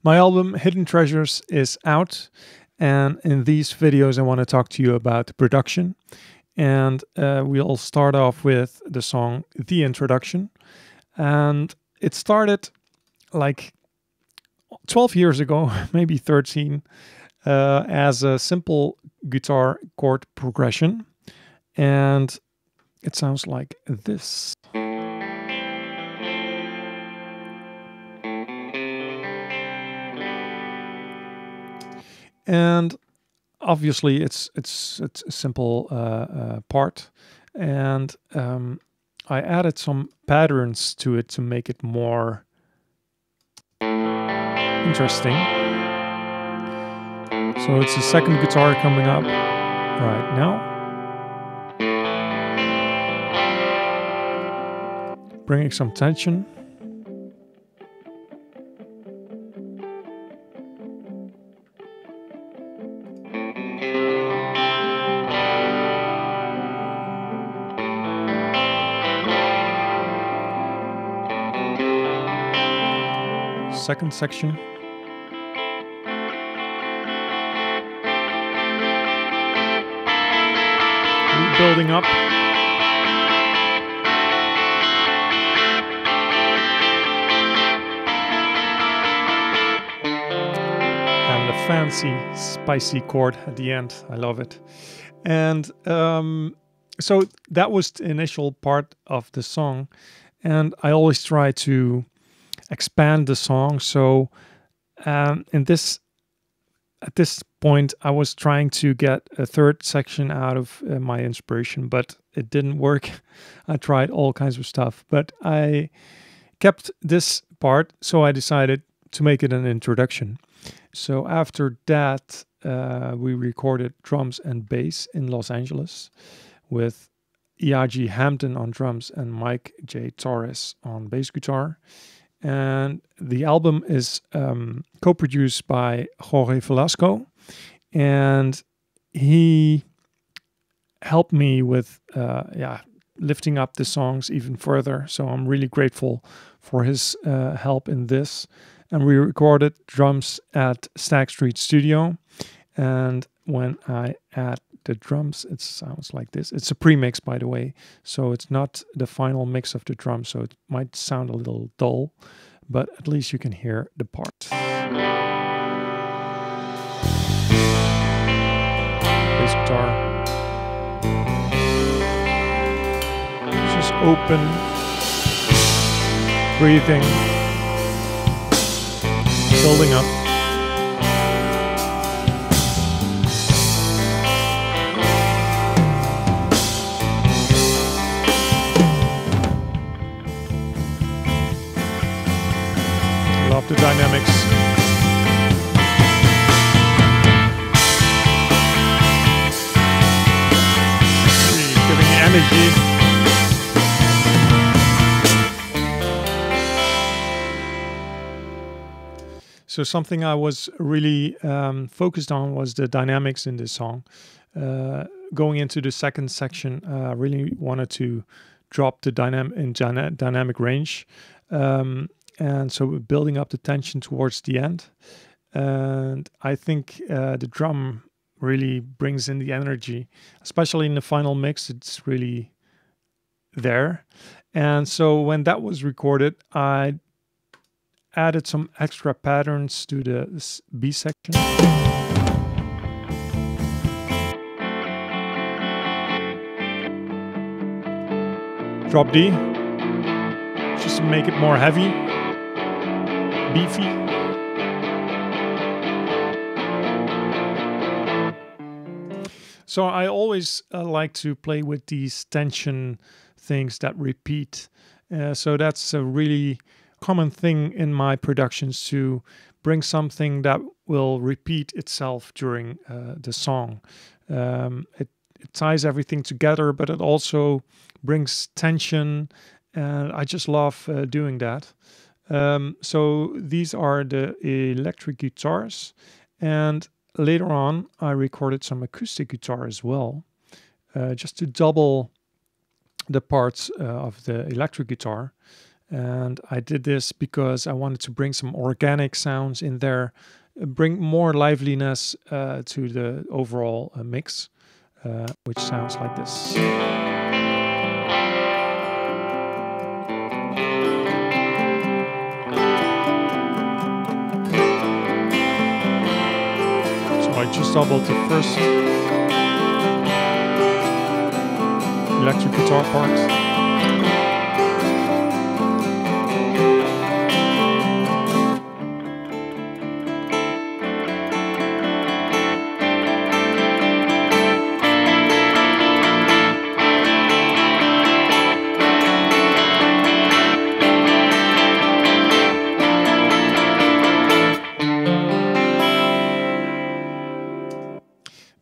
My album Hidden Treasures is out, and in these videos I want to talk to you about the production. And we'll start off with the song The Introduction. And it started like 12 years ago, maybe 13, as a simple guitar chord progression. And it sounds like this. And obviously it's a simple part, and I added some patterns to it to make it more interesting. So it's the second guitar coming up right now. Bringing some tension. Second section. Building up. And the fancy, spicy chord at the end. I love it. And so that was the initial part of the song. And I always try to expand the song. So at this point I was trying to get a third section out of my inspiration, but it didn't work. I tried all kinds of stuff, but I kept this part, so I decided to make it an introduction. So after that we recorded drums and bass in Los Angeles with Iajhi Hampden on drums and Mike J. Torres on bass guitar. And the album is co-produced by Jorge Velasco, and he helped me with lifting up the songs even further. So I'm really grateful for his help in this. And we recorded drums at Stag Street Studio. And when I add the drums, it sounds like this. It's a pre-mix, by the way, so it's not the final mix of the drums, so it might sound a little dull, but at least you can hear the part. Bass guitar. Just open, breathing, building up. Love the dynamics. Really giving the energy. So something I was really focused on was the dynamics in this song. Going into the second section, I really wanted to drop the dynamic range. And so we're building up the tension towards the end. And I think the drum really brings in the energy, especially in the final mix. It's really there. And so when that was recorded, I added some extra patterns to the B section. Drop D, just to make it more heavy. Beefy. So I always like to play with these tension things that repeat. So that's a really common thing in my productions, to bring something that will repeat itself during the song. It ties everything together, but it also brings tension, and I just love doing that. So these are the electric guitars, and later on I recorded some acoustic guitar as well, just to double the parts of the electric guitar. And I did this because I wanted to bring some organic sounds in there, bring more liveliness to the overall mix, which sounds like this. So I just doubled the first electric guitar part.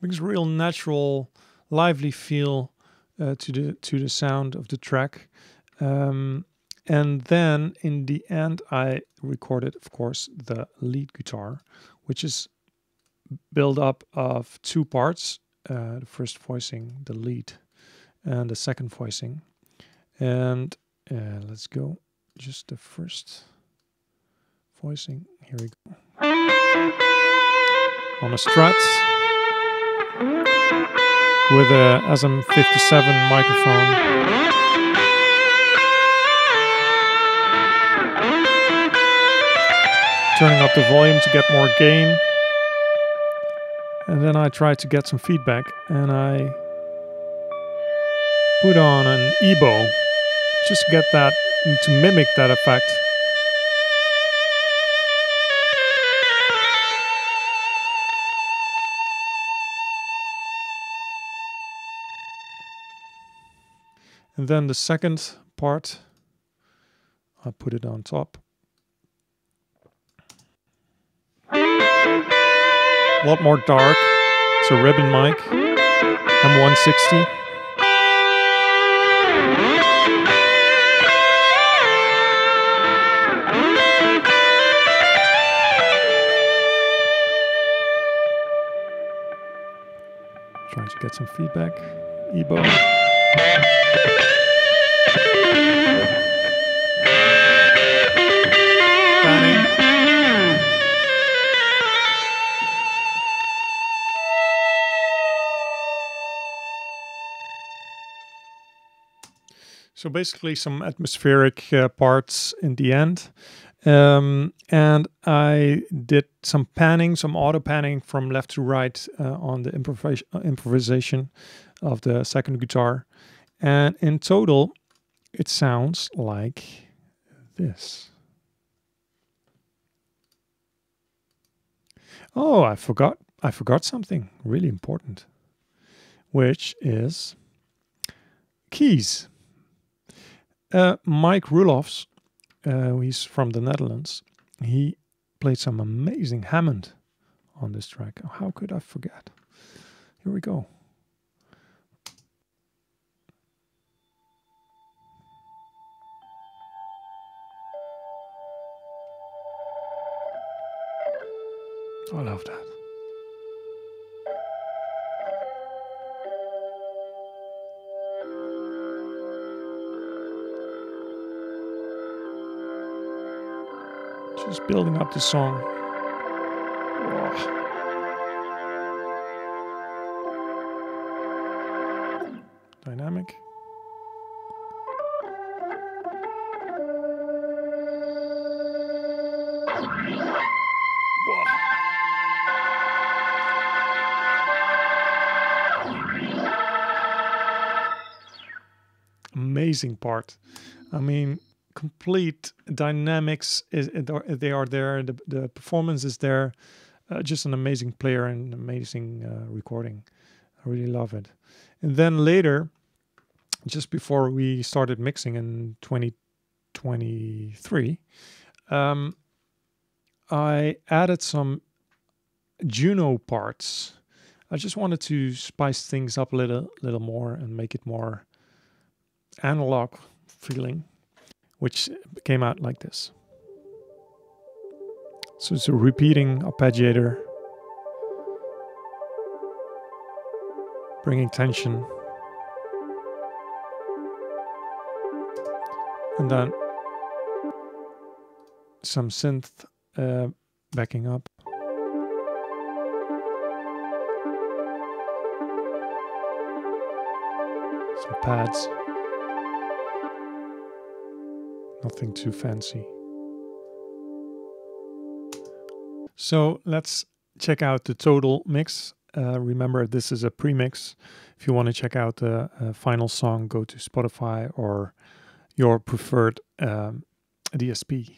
Brings a real natural, lively feel to the sound of the track, and then in the end I recorded, of course, the lead guitar, which is built up of two parts: the first voicing, the lead, and the second voicing. And let's go, just the first voicing. Here we go. On a Strat with a SM57 microphone. Turning up the volume to get more gain. And then I try to get some feedback, and I put on an EBO just to get that, to mimic that effect. And then the second part, I put it on top. A lot more dark. It's a ribbon mic, M160. Trying to get some feedback. EBO. So basically some atmospheric parts in the end. And I did some panning, some auto panning from left to right on the improvisation of the second guitar. And in total, it sounds like this. Oh, I forgot something really important, which is keys. Mike Roelofs, he's from the Netherlands. He played some amazing Hammond on this track. How could I forget? Here we go. I love that. Just building up the song. Whoa. Dynamic. Whoa. Amazing part. I mean, complete dynamics they are there. The performance is there. Just an amazing player and amazing recording. I really love it. And then later, just before we started mixing in 2023, I added some Juno parts. I just wanted to spice things up a little more and make it more analog feeling, which came out like this. So it's a repeating arpeggiator, bringing tension, and then some synth backing up. Some pads. Nothing too fancy. So let's check out the total mix. Remember, this is a pre-mix. If you want to check out the final song, go to Spotify or your preferred DSP.